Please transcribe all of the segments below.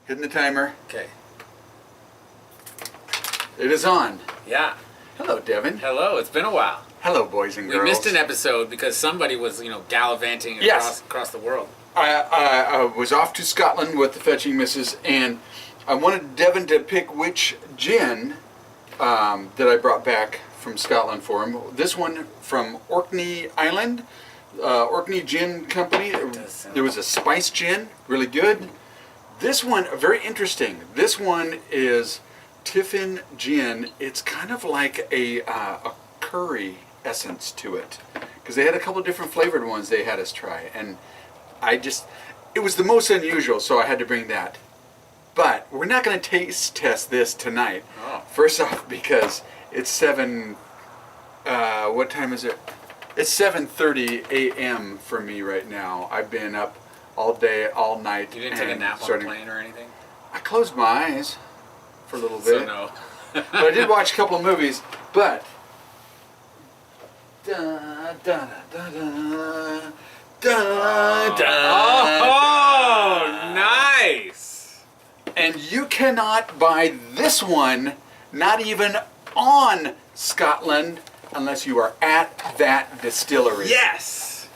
Hitting the timer. Okay. It is on. Yeah. Hello, Devin. Hello. It's been a while. Hello, boys and girls. We missed an episode because somebody was, gallivanting across the world. I was off to Scotland with the fetching missus, and I wanted Devin to pick which gin that I brought back from Scotland for him. This one from Orkney Island, Orkney Gin Company. There was a spice gin, really good. This one, very interesting. This one is Tiffin gin. It's kind of like a curry essence to it, because they had a couple different flavored ones they had us try, and it was the most unusual, so I had to bring that. But we're not going to taste test this tonight. Oh. First off, because it's what time is it? It's 7:30 a.m. for me right now. I've been up all day, all night. You didn't take a nap on the plane or anything? I closed my eyes for a little bit. So no. But I did watch a couple of movies. But da da da da da da. Oh, nice! And you cannot buy this one, not even on Scotland, unless you are at that distillery. Yes!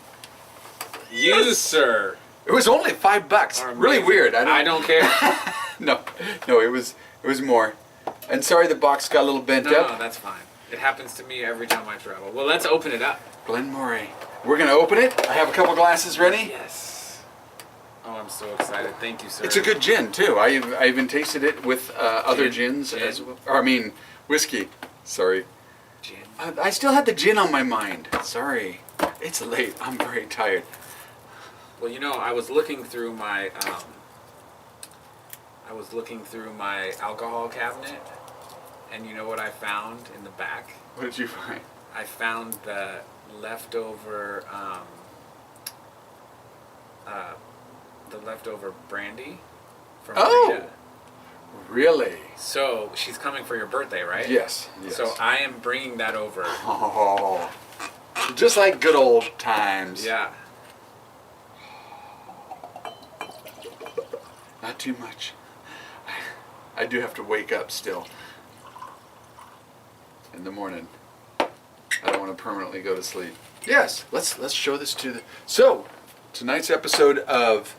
You, sir. It was only $5. Really weird. I don't care. No, it was more. And sorry the box got a little bent up. No, that's fine. It happens to me every time I travel. Well, let's open it up. Glen Moray. We're going to open it. I have a couple glasses ready. Yes. Oh, I'm so excited. Thank you, sir. It's a good gin, too. I even tasted it with other gins. As well. Or, I mean, whiskey. Sorry. Gin. I still had the gin on my mind. Sorry. It's late. I'm very tired. Well, I was looking through my alcohol cabinet, and you know what I found in the back? What did you find? I found the leftover brandy from Rita. Really? So she's coming for your birthday, right? Yes. So I am bringing that over. Oh, just like good old times. Yeah. Not too much. I do have to wake up still in the morning. I don't want to permanently go to sleep. Yes, let's show this to the. So, tonight's episode of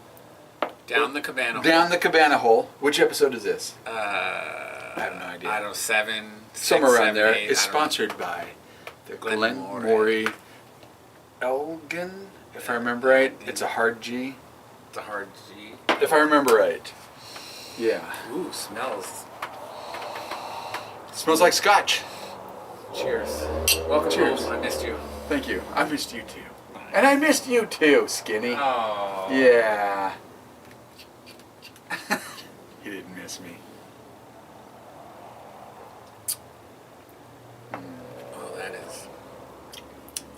Down the Cabana Hole. Down the Cabana Hole. Which episode is this? I have no idea. I don't know, 7. Somewhere 6, around 7, there. 8, It's sponsored by the Glen Moray Elgin, if I remember right. It's a hard G. It's a hard G. If I remember right. Yeah. Ooh, smells. Smells like scotch. Cheers. Welcome Cheers. home. I missed you. Thank you. I missed you too. And I missed you too, Skinny. Oh. Yeah. You didn't miss me. Oh,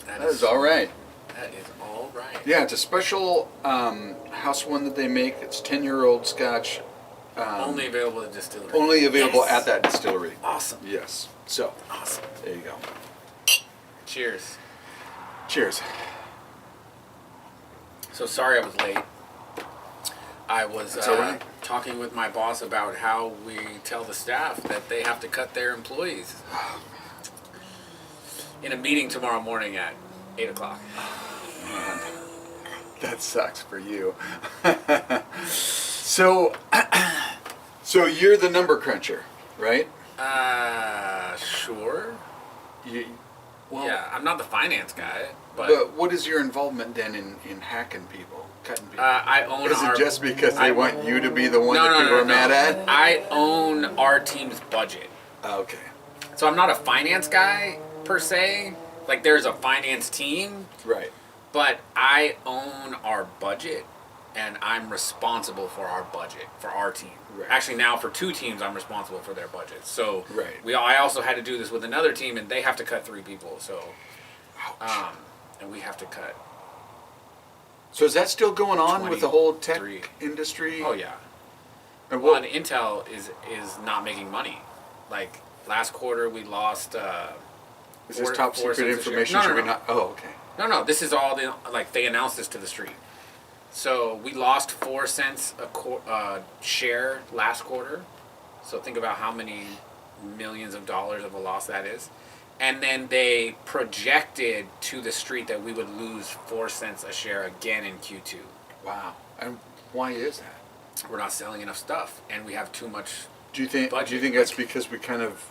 that is all right. That is all right. Yeah, it's a special house one that they make. It's 10-year-old scotch. Only available at the distillery. Only available Yes. at that distillery. Awesome. Yes. So, Awesome. there you go. Cheers. Cheers. So sorry I was late. I was That's all right. talking with my boss about how we tell the staff that they have to cut their employees. In a meeting tomorrow morning at 8 o'clock. Man, that sucks for you. So you're the number cruncher, right? Sure. Well, Yeah, I'm not the finance guy, but but what is your involvement then in hacking people, cutting people? I own Is our... it just because they want you to be the one No, that no, people no, are mad at? I own our team's budget. Okay. So I'm not a finance guy, per se. Like, there's a finance team, Right. but I own our budget, and I'm responsible for our budget, for our team. Right. Actually, now for 2 teams, I'm responsible for their budgets. So Right. I also had to do this with another team, and they have to cut 3 people. So, Ouch. and we have to cut. So is that still going on with the whole tech 23. industry? Oh yeah. And Well, what, and Intel is not making money. Like last quarter, we lost. is this 4 top secret cents a share. information? No, Should no, we no. not? Oh, okay. No, this is all they announced this to the street. So we lost 4 cents a share last quarter. So think about how many millions of dollars of a loss that is. And then they projected to the street that we would lose 4 cents a share again in Q2. Wow. And why is that? We're not selling enough stuff, and we have too much. Do you think budget. that's because we kind of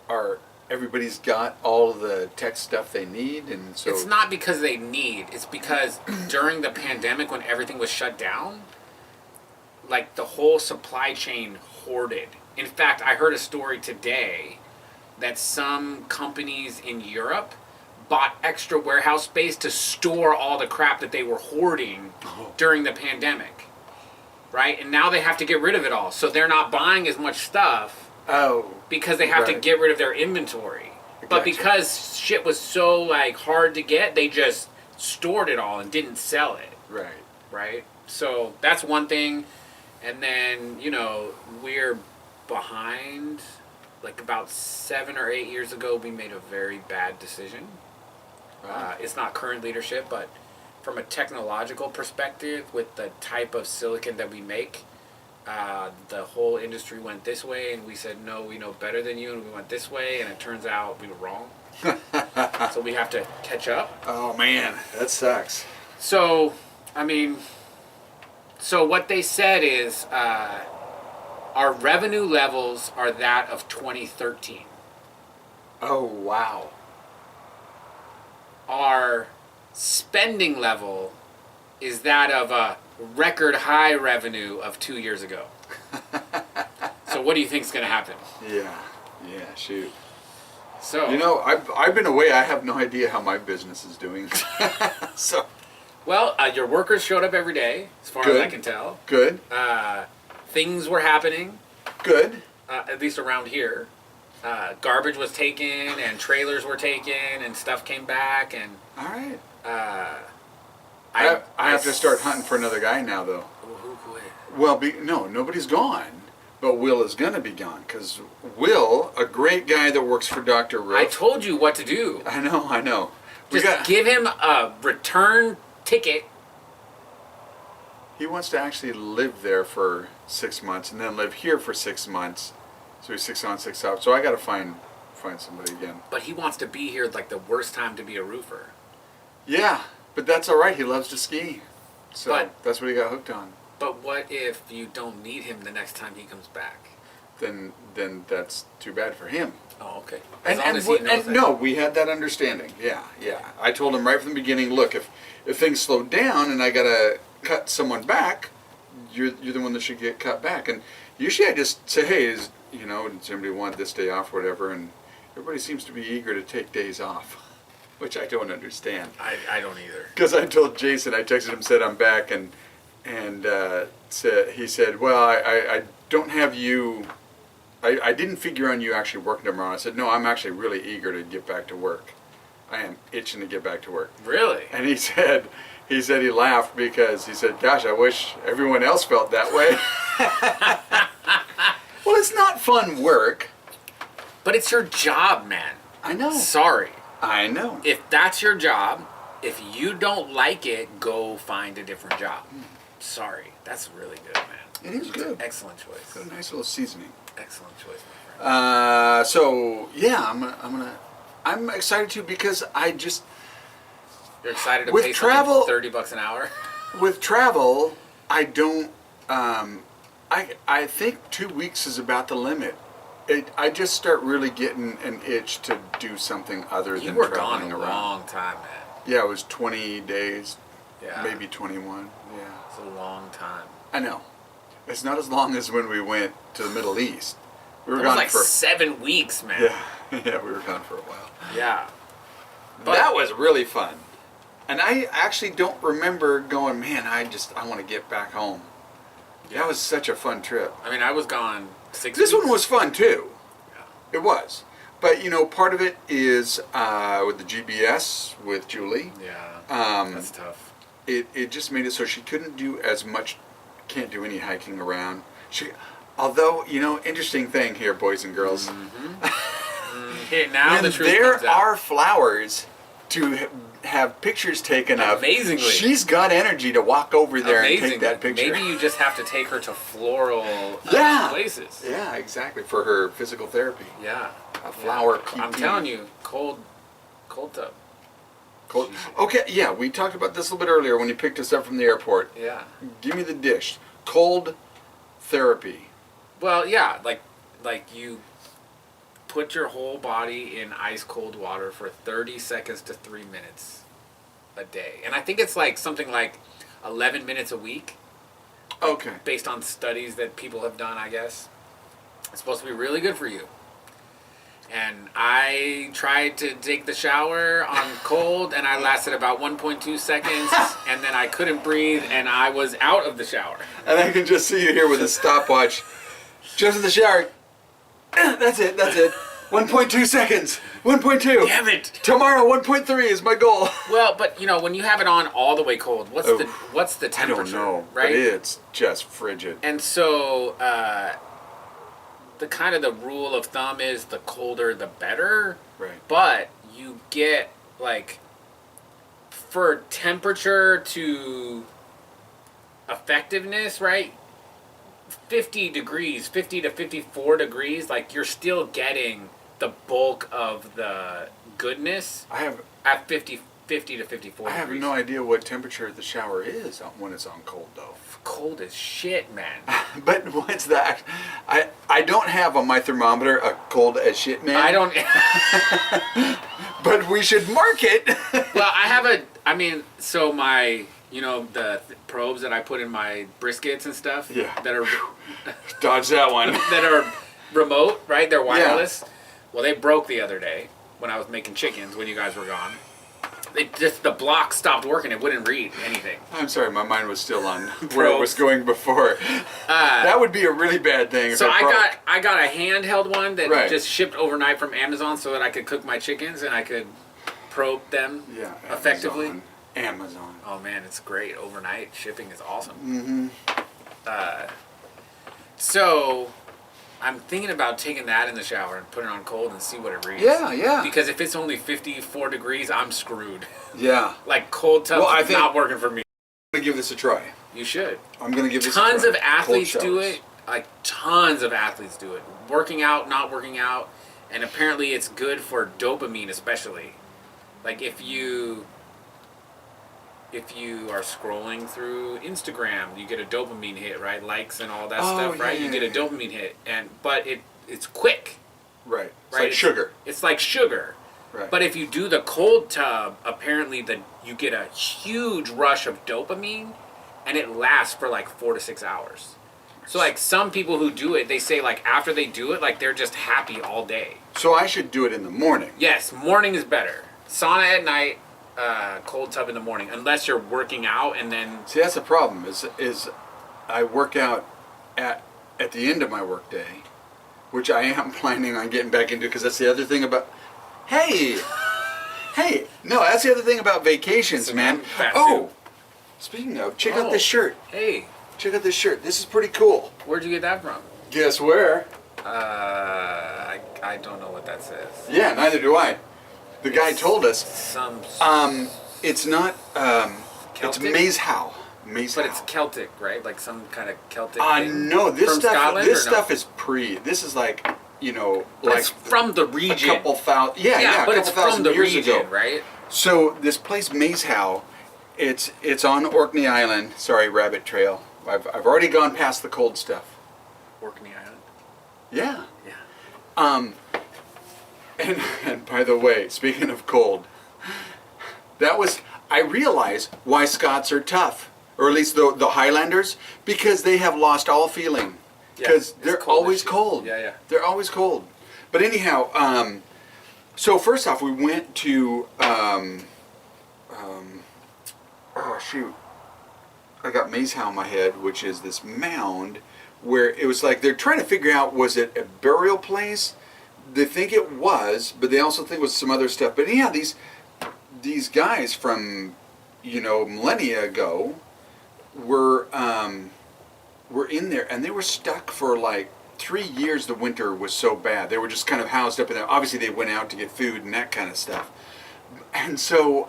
are? Everybody's got all the tech stuff they need, and so It's not because they need. It's because during the pandemic, when everything was shut down, like the whole supply chain hoarded. In fact, I heard a story today that some companies in Europe bought extra warehouse space to store all the crap that they were hoarding during the pandemic. Right? And now they have to get rid of it all. So they're not buying as much stuff because they have to right. get rid of their inventory. But Gotcha. because shit was so like hard to get, they just stored it all and didn't sell it. right. Right? So that's one thing. And then, we're behind. Like about 7 or 8 years ago, we made a very bad decision. Wow. It's not current leadership, but from a technological perspective, with the type of silicon that we make, the whole industry went this way, and we said, no, we know better than you, and we went this way, and it turns out we were wrong. So we have to catch up. Oh man, that sucks. So, so what they said is our revenue levels are that of 2013. Oh wow. Our spending level is that of a record high revenue of 2 years ago. So what do you think is going to happen? Yeah. Shoot. So I've been away. I have no idea how my business is doing. So. Well, your workers showed up every day, as far as I can tell. Good. Things were happening. Good. At least around here. Garbage was taken, and trailers were taken, and stuff came back, and All right. I have to start hunting for another guy now, though. Who quit? Well, nobody's gone, but Will is gonna be gone because Will, a great guy that works for Dr. Roof. I told you what to do. I know. Just give him a return ticket. He wants to actually live there for 6 months and then live here for 6 months. So he's 6 on, 6 out. So I got to find somebody again. But he wants to be here like the worst time to be a roofer. Yeah, but that's all right. He loves to ski, so But- that's what he got hooked on. But what if you don't need him the next time he comes back? Then that's too bad for him. Oh, okay. No, we had that understanding. Yeah. I told him right from the beginning. Look, if things slow down and I gotta cut someone back, you're the one that should get cut back. And usually I just say, hey, does somebody want this day off, or whatever? And everybody seems to be eager to take days off, which I don't understand. I don't either. Because I told Jason, I texted him, said I'm back, and he said, well, I don't have you. I didn't figure on you actually working tomorrow. I said, no, I'm actually really eager to get back to work. I am itching to get back to work. Really? And he said he laughed because he said, gosh, I wish everyone else felt that way. Well, it's not fun work. But it's your job, man. I know. Sorry. I know. If that's your job, if you don't like it, go find a different job. Sorry. That's really good, man. It is good. Excellent choice. Got a nice little seasoning. Excellent choice, my friend. So yeah, I'm excited too because You're excited to with pay travel- $30 an hour? with travel, I don't. I think 2 weeks is about the limit. I just start really getting an itch to do something other You than were gone traveling a around. long time, man. Yeah, it was 20 days, Yeah. maybe 21. Yeah, It's a long time. I know. It's not as long as when we went to the Middle East. We were It was gone like for 7 weeks, man. yeah, we were gone for a while. Yeah. That was really fun. And I actually don't remember going, man, I want to get back home. Yeah. That was such a fun trip. I mean, I was gone 6 This weeks. one was fun too. Yeah. It was. But, part of it is with the GBS with Julie. Yeah. That's tough. It just made it so she couldn't do as much, can't do any hiking around. Although, interesting thing here, boys and girls. Here, now When the truth there comes out. are flowers to have pictures taken of. Amazingly. She's got energy to walk over there and Amazing. take that picture. Maybe you just have to take her to floral places. Yeah, exactly. For her physical therapy. Yeah. A flower I'm telling you, cold tub. Cold. Okay, yeah, we talked about this a little bit earlier when you picked us up from the airport. Yeah. Give me the dish. Cold therapy. Well, yeah, like you put your whole body in ice cold water for 30 seconds to 3 minutes a day. And I think it's like something like 11 minutes a week. Okay. Based on studies that people have done, I guess. It's supposed to be really good for you. And I tried to take the shower on cold, and I lasted about 1.2 seconds, and then I couldn't breathe, and I was out of the shower. And I can just see you here with a stopwatch. Just in the shower. That's it. 1.2 seconds. 1.2. Damn it. Tomorrow, 1.3 is my goal. Well, but when you have it on all the way cold, what's the temperature? I don't know, right? But it's just frigid. And so the rule of thumb is the colder the better. Right. But you get for temperature to effectiveness, right? 50 degrees, 50 to 54 degrees, you're still getting the bulk of the goodness at 50 to 54 I have degrees. no idea what temperature the shower is when it's on cold, though. Cold as shit, man. But what's that? I don't have on my thermometer a cold as shit, man. I don't... But we should mark it. Well, so my... the probes that I put in my briskets and stuff. Yeah. That are Dodge that one. that are remote, right? They're wireless. Yeah. Well, they broke the other day when I was making chickens when you guys were gone. The block stopped working. It wouldn't read anything. I'm sorry, my mind was still on where it was going before. That would be a really bad thing. So I got a handheld one that right. just shipped overnight from Amazon so that I could cook my chickens and I could probe them effectively. Amazon. Oh man, it's great. Overnight shipping is awesome. Mm-hmm. So I'm thinking about taking that in the shower and putting it on cold and see what it reads. Yeah. Because if it's only 54 degrees, I'm screwed. Yeah. Cold tub is not working for me. I'm going to give this a try. You should. I'm going to give this a try. Tons of athletes do it. Tons of athletes do it. Working out, not working out. And apparently it's good for dopamine especially. If you are scrolling through Instagram, you get a dopamine hit, right? Likes and all that stuff, right? You get a dopamine hit, but it's quick. Right. It's like sugar. It's like sugar. Right. But if you do the cold tub, apparently you get a huge rush of dopamine, and it lasts for 4 to 6 hours. So some people who do it, they say after they do it, they're just happy all day. So I should do it in the morning. Yes, morning is better. Sauna at night. Cold tub in the morning, unless you're working out and then... See, that's the problem, is I work out at the end of my work day, which I am planning on getting back into, because that's the other thing about... Hey, no, that's the other thing about vacations, man. Oh, speaking of, check out this shirt. Hey. Check out this shirt. This is pretty cool. Where'd you get that from? Guess where? I don't know what that says. Yeah, neither do I. The guy told us. It's not. Celtic? It's Mazehow. But it's Celtic, right? Some kind of Celtic. No, this from stuff. Scotland, this stuff is pre. This is But it's from the region. A couple thousand. Yeah, but it's from the years region, ago. right? So this place Mazehow, it's on Orkney Island. Sorry, Rabbit Trail. I've already gone past the cold stuff. Orkney Island. Yeah. Yeah. And by the way, speaking of cold, I realize why Scots are tough, or at least the Highlanders, because they have lost all feeling. Because they're always cold. Yeah. They're always cold. But anyhow, so first off, we went to, oh shoot, I got Mazehow in my head, which is this mound where it was they're trying to figure out, was it a burial place? They think it was, but they also think it was some other stuff. But yeah, these guys from, millennia ago were in there, and they were stuck for 3 years. The winter was so bad. They were just kind of housed up in there. Obviously, they went out to get food and that kind of stuff. And so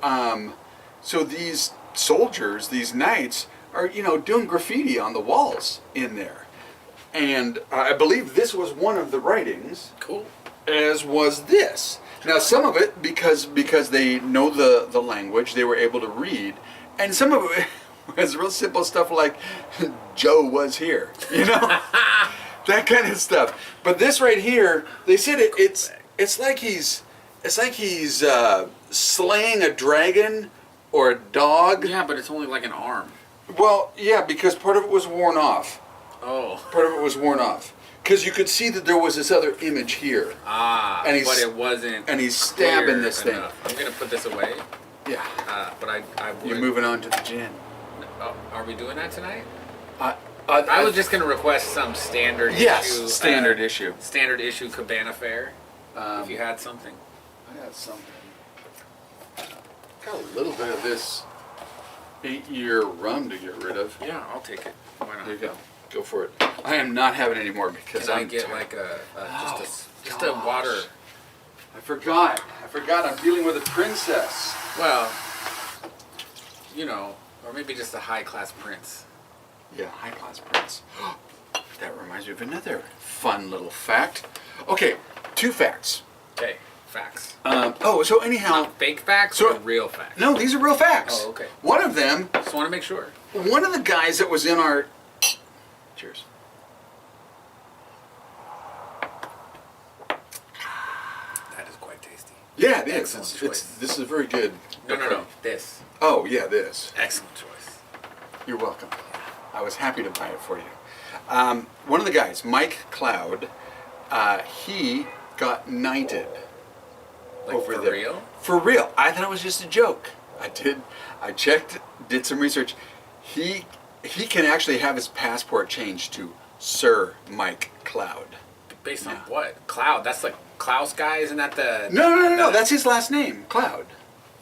these soldiers, these knights, are doing graffiti on the walls in there, and I believe this was one of the writings. Cool. As was this. Now, some of it because they know the language, they were able to read, and some of it was real simple stuff like "Joe was here," that kind of stuff. But this right here, they said it's like he's slaying a dragon or a dog. Yeah, but it's only like an arm. Well, yeah, because part of it was worn off. Oh. Part of it was worn off. Because you could see that there was this other image here. Ah, and but it wasn't. And he's stabbing this thing. I'm gonna put this away. Yeah. But I would. You're moving on to the gin. Oh, are we doing that tonight? I was just gonna request some standard issue. Standard issue. Standard issue Cabana fare. If you had something. I got something. Got a little bit of this 8-year rum to get rid of. Yeah, I'll take it. Why not? There you go. Go for it. I am not having any more because Can I I'm get tired. like just a water? I forgot. I'm dealing with a princess. Well, or maybe just a high class prince. Yeah, high class prince. That reminds me of another fun little fact. Okay, 2 facts. Okay, facts. So anyhow, Not fake facts So- or real facts? no, these are real facts. Oh, okay. One of them, Just want to make sure. one of the guys that was in our. Cheers. That is quite tasty. Yeah, it is. Excellent choice. This is very good. No. This. Oh yeah, this. Excellent choice. You're welcome. I was happy to buy it for you. One of the guys, Mike Cloud, he got knighted. Like over for there. real? For real. I thought it was just a joke. I checked, did some research. He can actually have his passport changed to Sir Mike Cloud. Based on what? Cloud. That's like Klaus guy. Isn't that the? No. That's his last name, Cloud.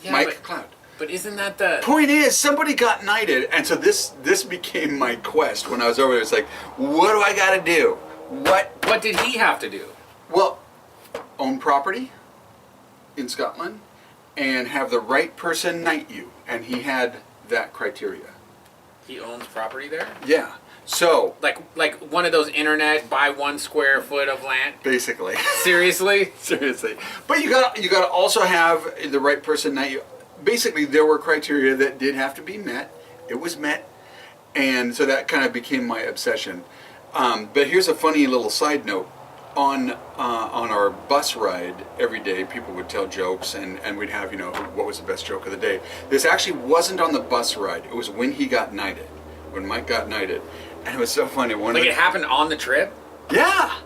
Yeah, Mike Cloud. But isn't that the? Point is, somebody got knighted, and so this became my quest when I was over there. It's like, what do I got to do? What did he have to do? Well, own property in Scotland and have the right person knight you, and he had that criteria. He owns property there. Yeah. So Like one of those internet buy 1 square foot of land. basically, Seriously? seriously, but you got to also have the right person knight you. Basically, there were criteria that did have to be met. It was met, and so that kind of became my obsession. But here's a funny little side note. On our bus ride every day, people would tell jokes, and we'd have, what was the best joke of the day. This actually wasn't on the bus ride. It was when he got knighted, when Mike got knighted. And it was so funny. Like it happened on the trip? Yeah!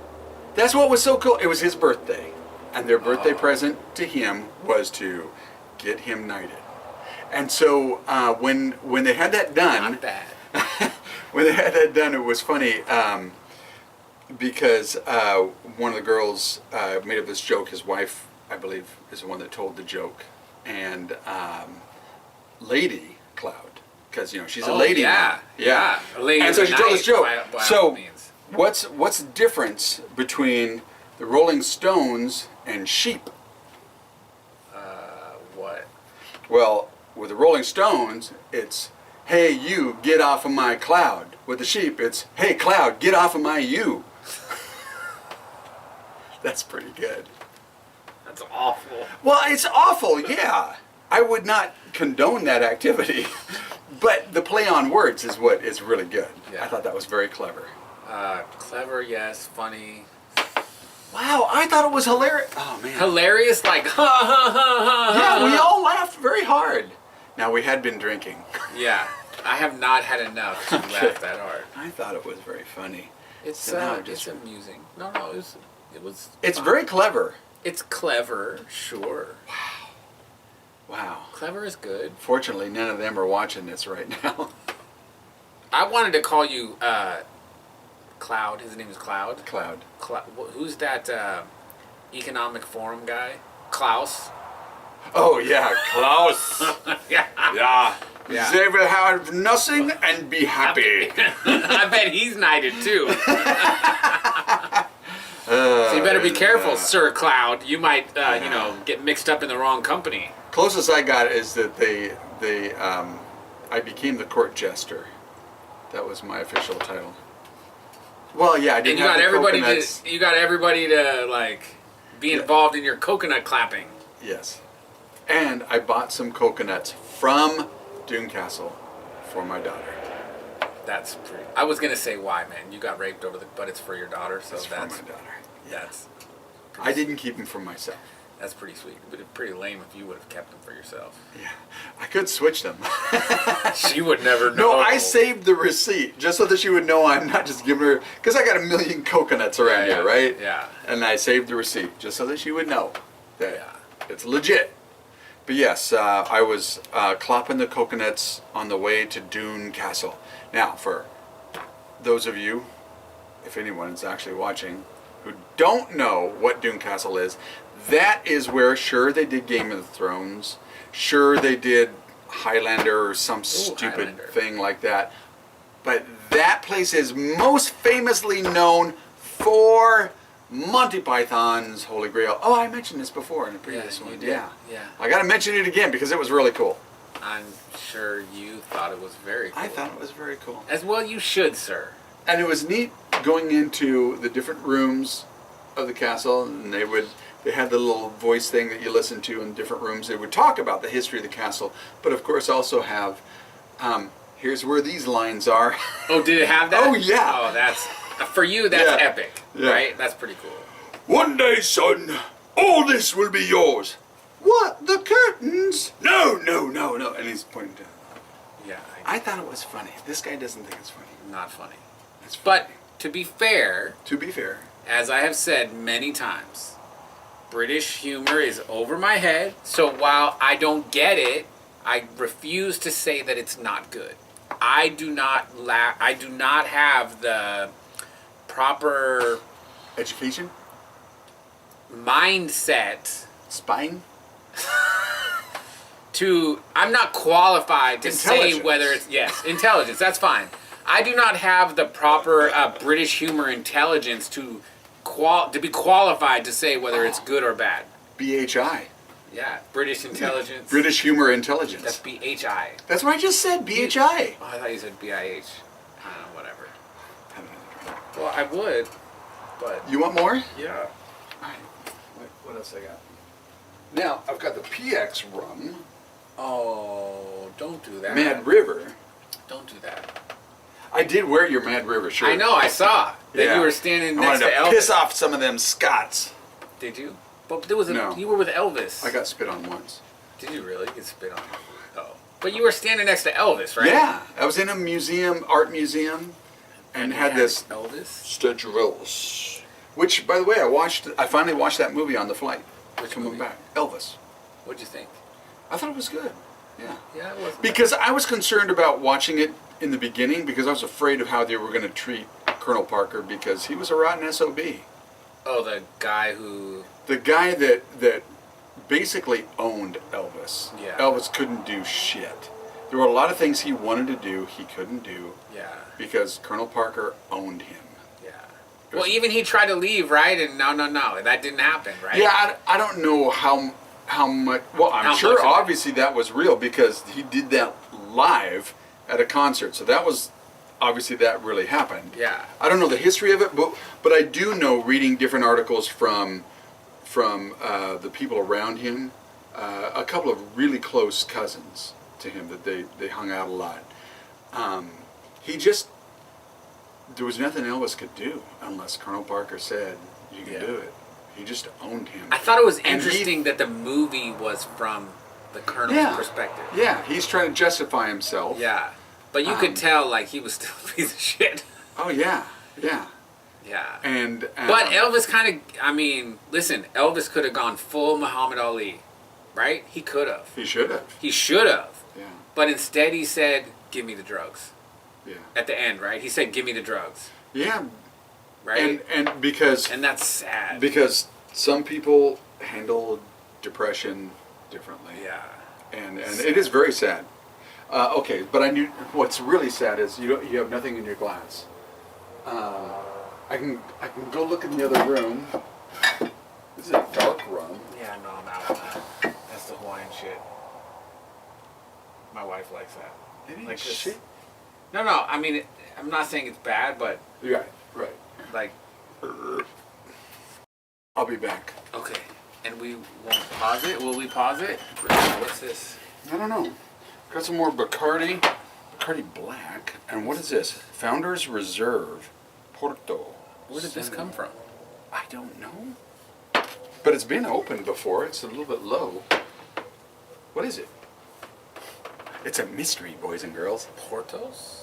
That's what was so cool. It was his birthday. And their birthday present to him was to get him knighted. And so when they had that done... Not bad. when they had that done, it was funny. Because one of the girls made up this joke. His wife, I believe, is the one that told the joke. And Lady Cloud, because she's a lady. Yeah, now. yeah. A lady and so she told this joke. by all So means. what's the difference between the Rolling Stones and sheep? What? Well, with the Rolling Stones, it's "Hey, you, get off of my cloud." With the sheep, it's "Hey, cloud, get off of my you." That's pretty good. That's awful. Well, it's awful, yeah. I would not condone that activity, but the play on words is what is really good. Yeah. I thought that was very clever. Clever, yes. Funny. Wow, I thought it was hilarious. Oh, man. Hilarious, like ha ha ha ha. Yeah, we all laughed very hard. Now, we had been drinking. Yeah, I have not had enough to laugh that hard. I thought it was very funny. It's So now I'm just- it's amusing. No, it was. It's fun. very clever. It's clever, sure. Wow. Clever is good. Fortunately, none of them are watching this right now. I wanted to call you Cloud. His name is Cloud. Cloud. Who's that economic forum guy? Klaus. Oh, yeah, Klaus. Yeah. Yeah. Yeah. They will have nothing and be happy. I bet he's knighted too. See, you better be careful, Sir Cloud. You might, get mixed up in the wrong company. Closest I got is that I became the court jester. That was my official title. Well, yeah, I didn't And you have got the everybody coconuts. to, you got everybody to like be involved in your coconut clapping. Yes. And I bought some coconuts from Doon Castle for my daughter. That's pretty. I was gonna say why, man. You got raped but it's for your daughter, so That's that's for my daughter. that's I didn't keep them for myself. that's pretty sweet. It would be pretty lame if you would have kept them for yourself. Yeah. I could switch them. She would never know. No, I saved the receipt just so that she would know I'm not just giving her, because I got a million coconuts around here, right? Yeah. And I saved the receipt just so that she would know that Yeah. it's legit. But yes, I was clopping the coconuts on the way to Doon Castle. Now, for those of you, if anyone is actually watching, who don't know what Doon Castle is, that is where, sure, they did Game of Thrones, sure, they did Highlander or some stupid Highlander. thing like that, but that place is most famously known for Monty Python's Holy Grail. Oh, I mentioned this before in a previous you one. did. Yeah. Yeah. I got to mention it again because it was really cool. I'm sure you thought it was very cool. I thought it was very cool. As well you should, sir. And it was neat going into the different rooms of the castle, and they had the little voice thing that you listen to in different rooms. They would talk about the history of the castle, but of course also have, here's where these lines are. Oh, did it have that? Oh, yeah. Oh, that's for you. That's Yeah. epic, Yeah. right? That's pretty cool. One day, son, all this will be yours. What? The curtains? No, no, no, no. And he's pointing to. Yeah, I thought it was funny. This guy doesn't think it's funny. not funny. It's funny. But to be fair, To be fair, as I have said many times, British humor is over my head. So while I don't get it, I refuse to say that it's not good. I do not have the proper education, mindset spine, I'm not qualified to say Intelligence. whether it's, yes, intelligence, that's fine. I do not have the proper British humor intelligence to be qualified to say whether it's good or bad. BHI. Yeah, British intelligence. British humor intelligence. That's BHI. That's what I just said, BHI. Oh, I thought you said BIH. I don't know, whatever. Have another drink. Well, I would, but You want more? yeah. Alright. What else I got? Now, I've got the PX rum, Oh, don't do that. Mad River. Don't do that. I did wear your Mad River shirt. I know, I saw that Yeah. you were standing I next wanted to to Elvis. piss off some of them Scots. Did you? But there was No. you were with Elvis. I got spit on once. Did you really? You get spit on. Oh. But you were standing next to Elvis, right? Yeah, I was in a museum, art museum, and had this Elvis. Statue of Elvis. Which, by the way, I finally watched that movie on the flight. Which coming movie? back. Elvis. What'd you think? I thought it was good. Yeah. Yeah, it was. Because I was concerned about watching it in the beginning because I was afraid of how they were going to treat Colonel Parker because he was a rotten SOB. Oh, the guy who. The guy that basically owned Elvis. Yeah. Elvis couldn't do shit. There were a lot of things he wanted to do he couldn't do Yeah. because Colonel Parker owned him. Yeah. Well, even he tried to leave, right? And no, that didn't happen, right? Yeah, I don't know how much. Well, I'm How sure much of it? obviously that was real because he did that live at a concert. So that was obviously that really happened. Yeah. I don't know the history of it, but I do know reading different articles from the people around him, a couple of really close cousins to him that they hung out a lot. There was nothing Elvis could do unless Colonel Parker said you can Yeah. do it. He just owned him. I thought it was And he- interesting that the movie was from the Colonel's perspective. Yeah, he's trying to justify himself. Yeah. But you could tell, like, he was still a piece of shit. Oh yeah, yeah. Yeah. And But Elvis kind of, listen, Elvis could have gone full Muhammad Ali, right? He could have. he should have. He should have. Yeah, But instead he said, give me the drugs. yeah, At the end, right? He said, give me the drugs. yeah. Right? And because And that's sad. some people handle depression differently. Yeah. And it is very sad. Okay, but I knew what's really sad is you have nothing in your glass. I can go look in the other room. rum. Yeah, no, I'm out on that. That's the Hawaiian shit. My wife likes that. It ain't Like this- shit. No, I mean, I'm not saying it's bad, but Right, right. like, I'll be back. okay. And we won't pause it? Will we pause it? What's this? I don't know. Got some more Bacardi Black. And what is this? Founders Reserve Porto. Where did this come from? I don't know. But it's been opened before. It's a little bit low. What is it? It's a mystery, boys and girls. Portos?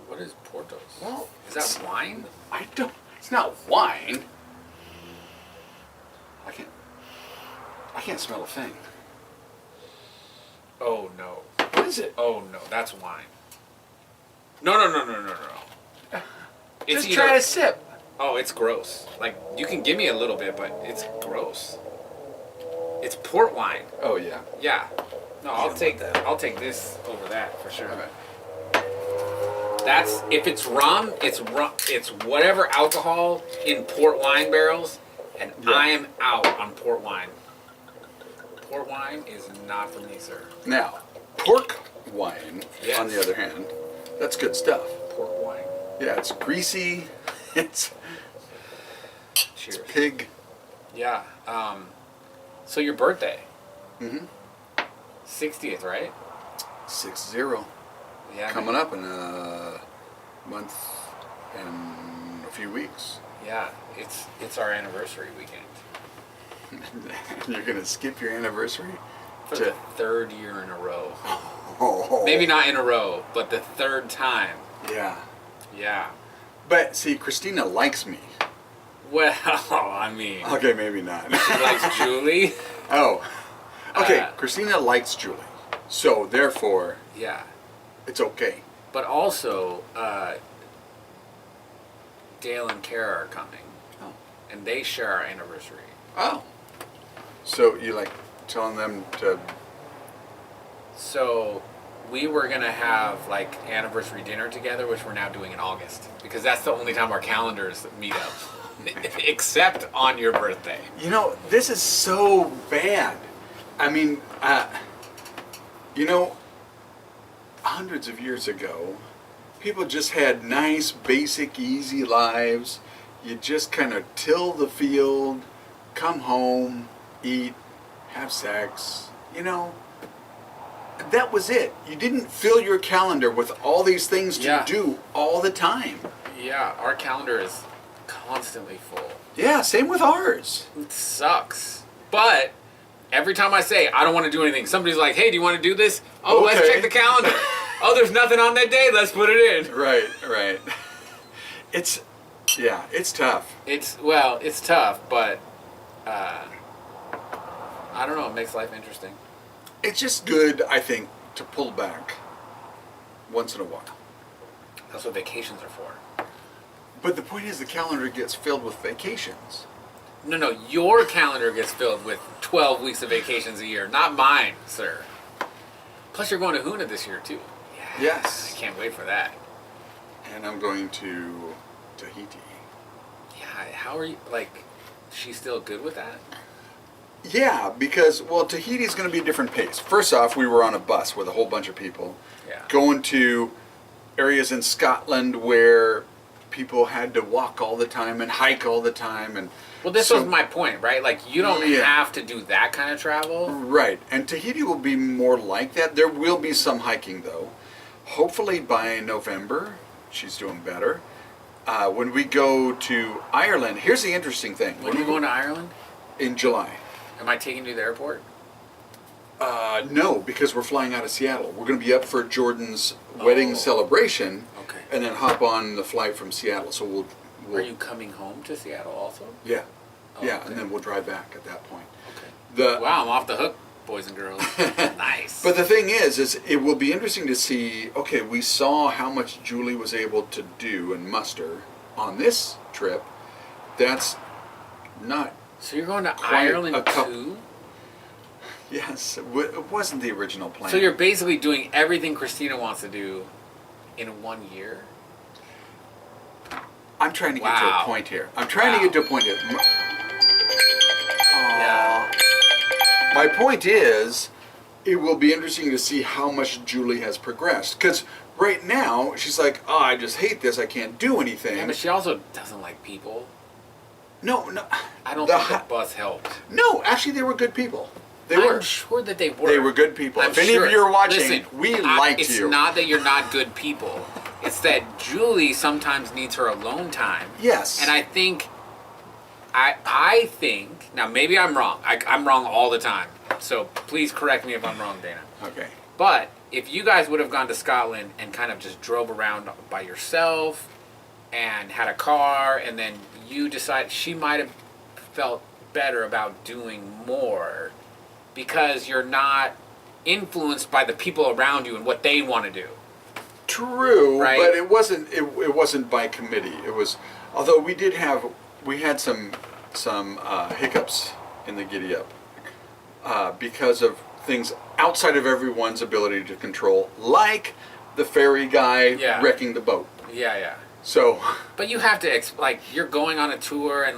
What is Portos? Well, is that wine? I don't. It's not wine. I can't smell a thing. Oh no. What is it? Oh no, that's wine. No. It's Just try either- to sip. Oh, it's gross. Like, you can give me a little bit, but it's gross. It's port wine. Oh yeah. Yeah. No, Yeah, I'll take that. I'll take this over that for sure. Okay. That's if it's rum, it's whatever alcohol in port wine barrels, and Yeah. I am out on port wine. Port wine is not for me, sir. Now, pork wine, Yes. on the other hand, that's good stuff. Port wine. Yeah, it's greasy. It's Cheers. pig. Yeah. So your birthday, Mm-hmm. 60th, right? 6-0. Yeah. Coming up in a month and a few weeks. Yeah. It's our anniversary weekend. You're gonna skip your anniversary? For the third year in a row. Oh. Maybe not in a row, but the third time. Yeah. Yeah. But see, Christina likes me. Well, I mean, Okay, maybe not. she likes Julie. Oh. Okay, Uh, Christina likes Julie. So therefore, Yeah. it's okay. But also, Dale and Kara are coming. Oh. And they share our anniversary. Oh. So you like telling them to So we were going to have like anniversary dinner together, which we're now doing in August. Because that's the only time our calendars meet up. Except on your birthday. You know, this is so bad. I mean, you know, hundreds of years ago, people just had nice, basic, easy lives. You just kind of till the field, come home, eat, have sex. You know, that was it. You didn't fill your calendar with all these things to Yeah. do all the time. Yeah, our calendar is constantly full. Yeah, same with ours. It sucks. But every time I say I don't want to do anything, somebody's like, hey, do you want to do this? Oh, let's Okay. check the calendar. Oh, there's nothing on that day. Let's put it in. Right, right. It's tough. It's tough, but I don't know. It makes life interesting. It's just good, I think, to pull back once in a while. That's what vacations are for. But the point is, the calendar gets filled with vacations. No, your calendar gets filled with 12 weeks of vacations a year, not mine, sir. Plus, you're going to Huna this year, too. Yeah, Yes. I can't wait for that. And I'm going to Tahiti. Yeah, how are you, like, she's still good with that? Yeah, because, well, Tahiti's going to be a different pace. First off, we were on a bus with a whole bunch of people. Yeah. Going to areas in Scotland where people had to walk all the time and hike all the time. And Well, this so- was my point, right? Like, you don't Yeah. have to do that kind of travel. Right, and Tahiti will be more like that. There will be some hiking, though. Hopefully by November, she's doing better. When we go to Ireland, here's the interesting thing. When are you going to Ireland? In July. Am I taking you to the airport? No, because we're flying out of Seattle. We're going to be up for Jordan's wedding Oh. celebration, Okay. and then hop on the flight from Seattle. So we'll Are you coming home to Seattle also? yeah, Oh, yeah, okay. and then we'll drive back at that point. Okay. The Wow, I'm off the hook, boys and girls. Nice. But the thing is it will be interesting to see, okay, we saw how much Julie was able to do and muster on this trip. That's not, So you're going to Quite Ireland a couple- too? yes, it wasn't the original plan. So you're basically doing everything Christina wants to do in 1 year? I'm trying to get to Wow. a point here. I'm trying to Wow. get to a point here. Aw. Yeah. My point is, it will be interesting to see how much Julie has progressed. Because right now, she's like, oh, I just hate this. I can't do anything. Yeah, but she also doesn't like people. No. I don't think the bus helped. No, actually, they were good people. They were. I'm sure that they were. They were good people. I'm if any sure. of you are watching, Listen, we liked it's you. It's not that you're not good people. It's that Julie sometimes needs her alone time. Yes. And I think, now maybe I'm wrong. I'm wrong all the time. So please correct me if I'm wrong, Dana. Okay. But if you guys would have gone to Scotland and kind of just drove around by yourself and had a car, and then you decide, she might have felt better about doing more because you're not influenced by the people around you and what they want to do. True, right? But it wasn't by committee. It was, although we had some hiccups in the giddy up because of things outside of everyone's ability to control, like the ferry guy wrecking the boat. Yeah. So. But you have to you're going on a tour and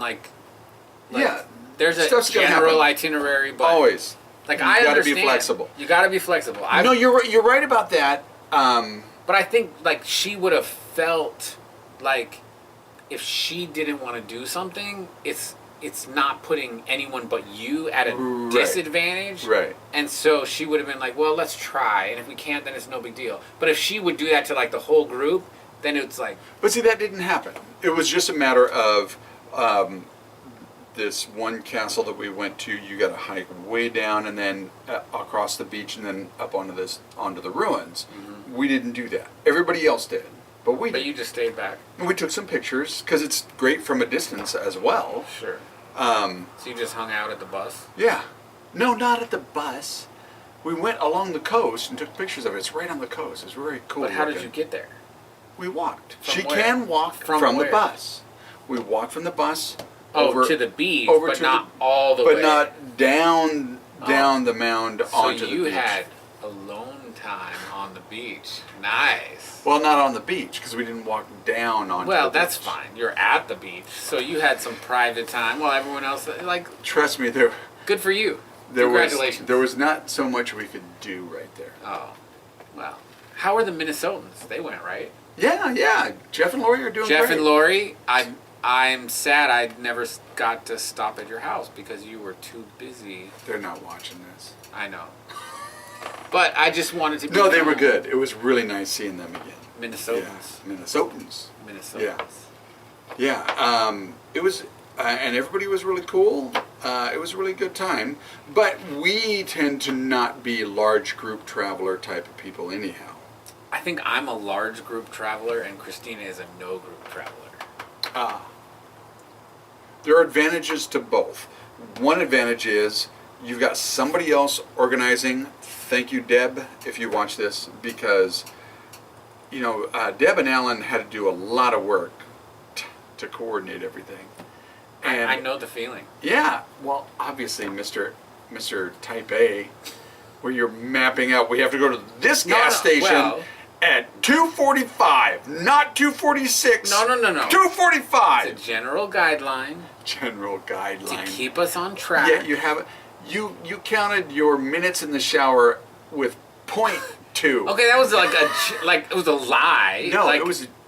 yeah, there's a general itinerary, but always. Like, I understand. You gotta be flexible. You gotta be flexible. No, you're right about that. But I think, she would have felt like if she didn't want to do something, it's not putting anyone but you at a disadvantage. Right. And so she would have been like, well, let's try. And if we can't, then it's no big deal. But if she would do that to, the whole group, then it's like... But see, that didn't happen. It was just a matter of... this one castle that we went to, you got to hike way down and then across the beach and then up onto the ruins. Mm-hmm. We didn't do that. Everybody else did, but we. But did. You just stayed back. And we took some pictures because it's great from a distance as well. Sure. So you just hung out at the bus? Yeah. No, not at the bus. We went along the coast and took pictures of it. It's right on the coast. It's very cool. But how did you get there? We walked. From she where? can walk from the bus. We walked from the bus. To the beach, but not all the way. But not down the mound onto the beach. So you had alone time on the beach. Nice. Well, not on the beach, because we didn't walk down onto the beach. Well, that's fine. You're at the beach, so you had some private time while everyone else, Trust me, good for you. Congratulations. There was not so much we could do right there. Oh, well. How are the Minnesotans? They went, right? Yeah. Jeff and Lori are doing great. Jeff and Lori, I'm sad I never got to stop at your house because you were too busy. They're not watching this. I know. But I just wanted to be... No, they were good. It was really nice seeing them again. Minnesotans. Yeah. Minnesotans. Yeah. It was... and everybody was really cool. It was a really good time. But we tend to not be large group traveler type of people anyhow. I think I'm a large group traveler and Christina is a no group traveler. There are advantages to both. One advantage is you've got somebody else organizing. Thank you, Deb, if you watch this, because Deb and Alan had to do a lot of work to coordinate everything. And I know the feeling. Yeah, well, obviously, Mr. Type A, where you're mapping out, we have to go to this gas station at 2:45, not 2:46. No. 2:45. It's a general guideline. To keep us on track. Yeah, you have you counted your minutes in the shower with 0.2. Okay, that was it was a lie. No, it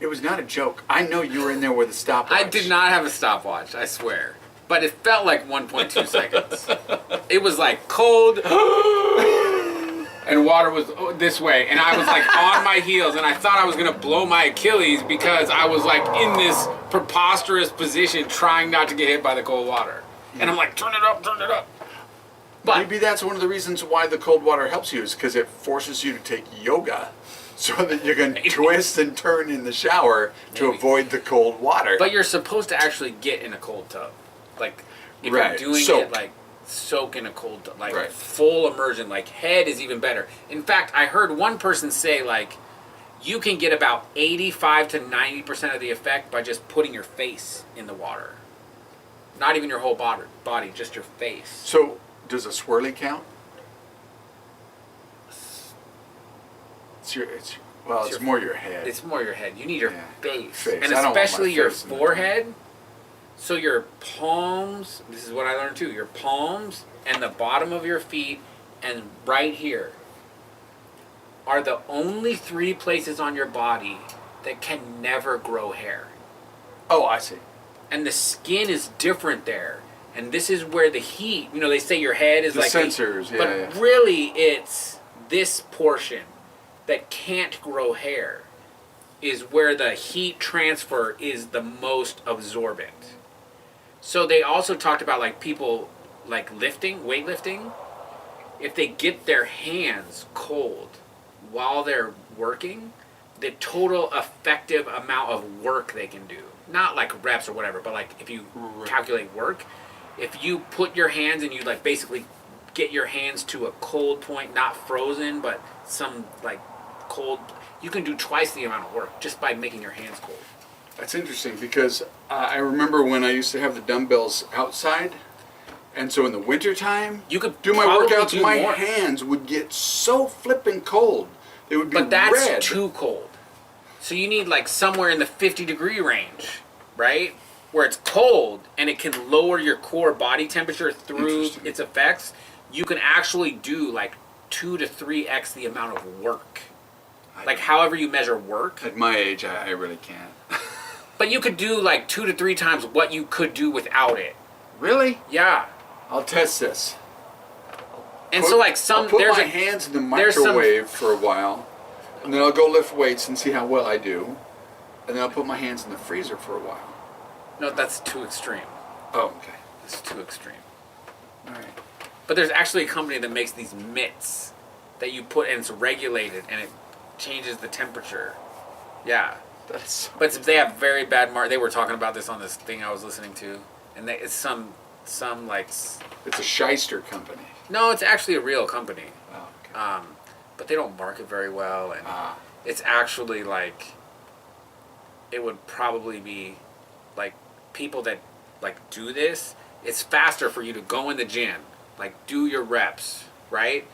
was not a joke. I know you were in there with a stopwatch. I did not have a stopwatch, I swear. But it felt like 1.2 seconds. It was cold. And water was this way, and I was on my heels, and I thought I was gonna blow my Achilles because I was in this preposterous position trying not to get hit by the cold water. And I'm turn it up. But maybe that's one of the reasons why the cold water helps you, is because it forces you to take yoga so that you can twist and turn in the shower to avoid the cold water. But you're supposed to actually get in a cold tub. If you're doing it, soak in a cold tub, full immersion, head is even better. In fact, I heard one person say, you can get about 85 to 90% of the effect by just putting your face in the water. Not even your whole body, just your face. So, does a swirly count? It's more your head. It's more your head. You need your face. Face. And I don't want my especially your face in forehead. So your palms, this is what I learned too, your palms and the bottom of your feet and right here are the only 3 places on your body that can never grow hair. Oh, I see. And the skin is different there. And this is where the heat, they say your head is The like sensors, yeah, but yeah. really it's this portion that can't grow hair is where the heat transfer is the most absorbent. So they also talked about like people like weightlifting, if they get their hands cold while they're working, the total effective amount of work they can do. Not like reps or whatever, but like if you calculate work, if you put your hands and you like basically get your hands to a cold point, not frozen, but some like cold, you can do twice the amount of work just by making your hands cold. That's interesting because I remember when I used to have the dumbbells outside, and so in the wintertime, You could do my probably workouts, do my more. hands would get so flipping cold. They would be But that's red. too cold. So you need like somewhere in the 50-degree range, right? Where it's cold and it can lower your core body temperature through Interesting. its effects. You can actually do like 2 to 3x the amount of work. Like however you measure work. At my age, I really can't. But you could do like 2 to 3 times what you could do without it. Really? Yeah. I'll test this. And so like I'll put there's my a hands in the there's some- microwave for a while, and then I'll go lift weights and see how well I do, and then I'll put my hands in the freezer for a while. No, that's too extreme. Oh, okay. That's too extreme. All right. But there's actually a company that makes these mitts that you put and it's regulated and it changes the temperature. Yeah. That's But they have very bad they were talking about this on this thing I was listening to, and it's some like it's a shyster company. no, it's actually a real company. Oh, okay. But they don't market very well, and it's actually like it would probably be like people that like do this. It's faster for you to go in the gym, like do your reps, right?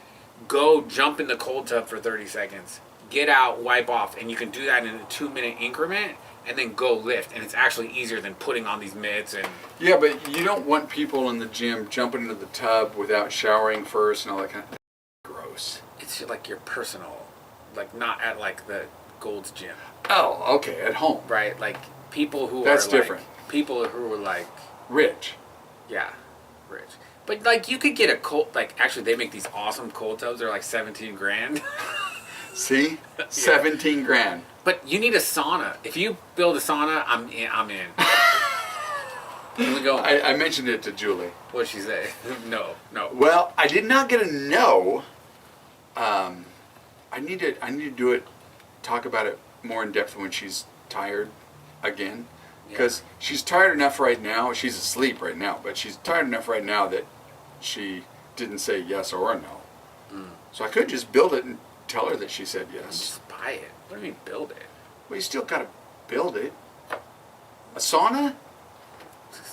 Go jump in the cold tub for 30 seconds, get out, wipe off, and you can do that in a 2-minute increment, and then go lift. And it's actually easier than putting on these mitts and Yeah, but you don't want people in the gym jumping into the tub without showering first and all that kind of thing. Gross. it's like your personal, like not at like the Gold's Gym, Oh, okay, at home. right? Like people who That's are different. like people who are like Rich. yeah, rich. But like you could get a cold like actually they make these awesome cold tubs. They're like 17 grand. See? 17 grand. But you need a sauna. If you build a sauna, I'm in. Can we go? I mentioned it to Julie. What'd she say? No. Well, I did not get a no. I need to do it, talk about it more in depth when she's tired again. Because she's tired enough right now, she's asleep right now, but she's tired enough right now that she didn't say yes or a no. So I could just build it and tell her that she said yes. Just buy it. What do you mean build it? Well, you still gotta build it. A sauna?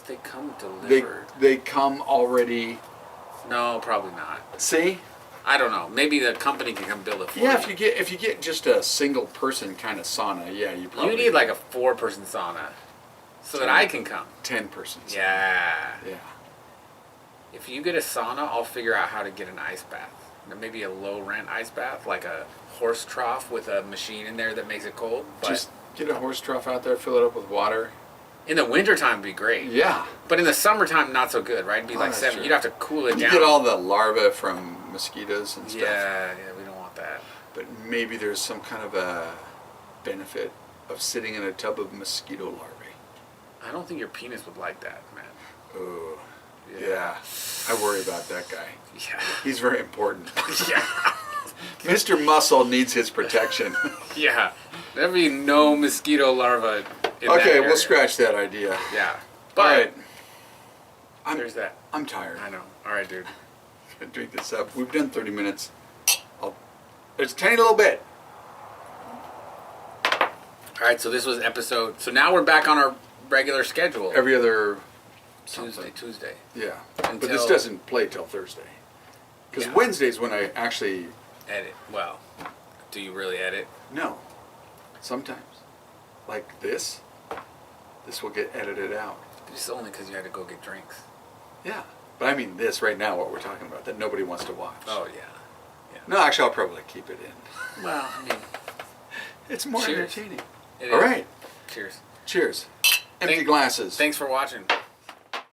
They come They delivered. they come already. No, probably not. See? I don't know. Maybe the company can come build it for Yeah, you. if you get just a single person kind of sauna, yeah, you probably You need like a 4-person sauna so that I can come. 10-person. sauna. Yeah. Yeah. If you get a sauna, I'll figure out how to get an ice bath. Maybe a low rent ice bath, like a horse trough with a machine in there that makes it cold. But Just get a horse trough out there, fill it up with water. in the wintertime would be great. Yeah. But in the summertime, not so good, right? It'd be like that's 7. true. You'd have to cool it You down. get all the larvae from mosquitoes and stuff. yeah, we don't want that. But maybe there's some kind of a benefit of sitting in a tub of mosquito larvae. I don't think your penis would like that, man. Oh, yeah. I worry about that guy. Yeah. He's very important. Yeah. Mr. Muscle needs his protection. Yeah. There'd be no mosquito larva in that Okay, area. we'll scratch that idea. Yeah. All But right. there's that. I'm tired. I know. All right, dude. Gonna drink this up. We've done 30 minutes. There's a tiny little bit. All right, so this was episode. So now we're back on our regular schedule. Every other Tuesday. Yeah. But this Until- doesn't play till Thursday. Because Yeah. Wednesday's when I actually... Edit. Well, do you really edit? No. Sometimes. Like this. This will get edited out. Just only because you had to go get drinks. Yeah. But I mean this right now, what we're talking about, that nobody wants to watch. Oh, yeah. No, actually, I'll probably keep it in. Well, I mean, It's more Cheers. entertaining. it All is. right. Cheers. Cheers. Empty Thank- glasses. Thanks for watching.